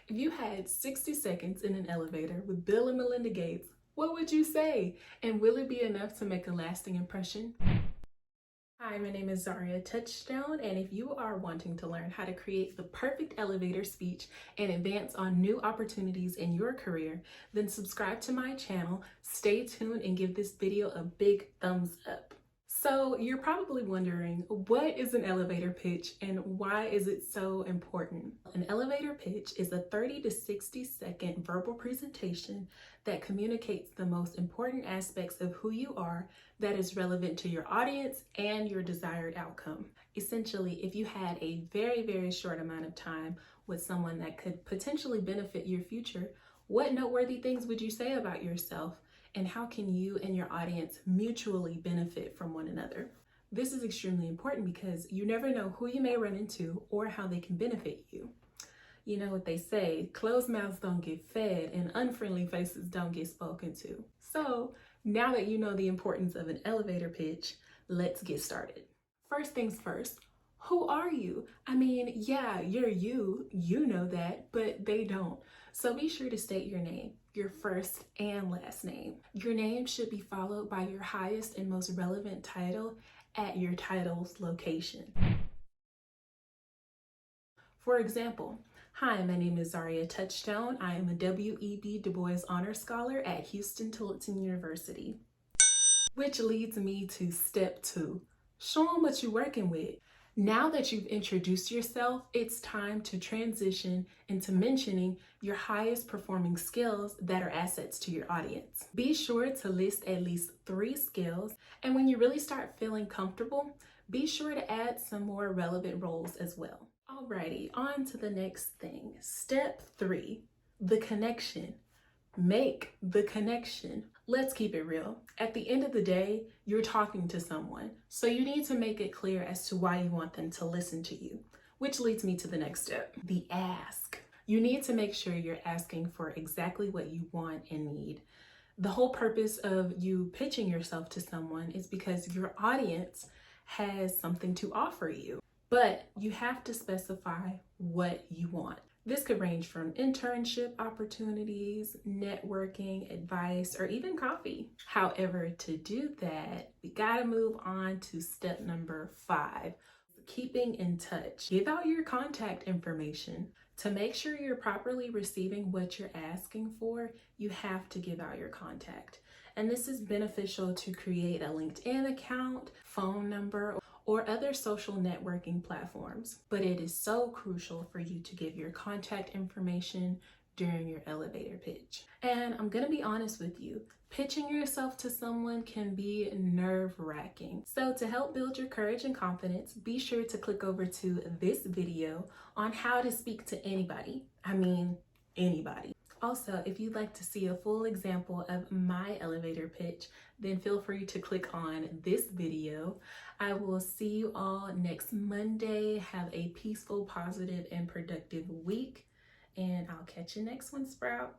If you had 60 seconds in an elevator with Bill and Melinda Gates, what would you say? And will it be enough to make a lasting impression? Hi, my name is Zaria Touchstone, and if you are wanting to learn how to create the perfect elevator speech and advance on new opportunities in your career, then subscribe to my channel, stay tuned, and give this video a big thumbs up. So you're probably wondering, what is an elevator pitch and why is it so important? An elevator pitch is a 30 to 60 second verbal presentation that communicates the most important aspects of who you are that is relevant to your audience and your desired outcome. Essentially, if you had a very short amount of time with someone that could potentially benefit your future, what noteworthy things would you say about yourself? And how can you and your audience mutually benefit from one another? This is extremely important because you never know who you may run into or how they can benefit you. You know what they say, closed mouths don't get fed and unfriendly faces don't get spoken to. So now that you know the importance of an elevator pitch, let's get started. First things first, who are you? I mean, yeah, you're you know that, but they don't. So be sure to state your name, your first and last name. Your name should be followed by your highest and most relevant title at your title's location. For example, hi, my name is Zaria Touchstone. I am a W.E.B. Du Bois Honor Scholar at Houston-Tillotson University. Which leads me to step 2. Show them what you're working with. Now that you've introduced yourself, it's time to transition into mentioning your highest performing skills that are assets to your audience. Be sure to list at least 3 skills, and when you really start feeling comfortable, be sure to add some more relevant roles as well. Alrighty, on to the next thing. Step 3, the connection. Make the connection. Let's keep it real. At the end of the day, you're talking to someone, so you need to make it clear as to why you want them to listen to you, which leads me to the next step, the ask. You need to make sure you're asking for exactly what you want and need. The whole purpose of you pitching yourself to someone is because your audience has something to offer you, but you have to specify what you want. This could range from internship opportunities, networking, advice, or even coffee. However, to do that, we gotta move on to step number 5, keeping in touch. Give out your contact information. To make sure you're properly receiving what you're asking for, you have to give out your contact. And this is beneficial to create a LinkedIn account, phone number, or other social networking platforms. But it is so crucial for you to give your contact information during your elevator pitch. And I'm gonna be honest with you, pitching yourself to someone can be nerve-wracking. So to help build your courage and confidence, be sure to click over to this video on how to speak to anybody. I mean, anybody. Also, if you'd like to see a full example of my elevator pitch, then feel free to click on this video. I will see you all next Monday. Have a peaceful, positive, and productive week, and I'll catch you next one, Sprout.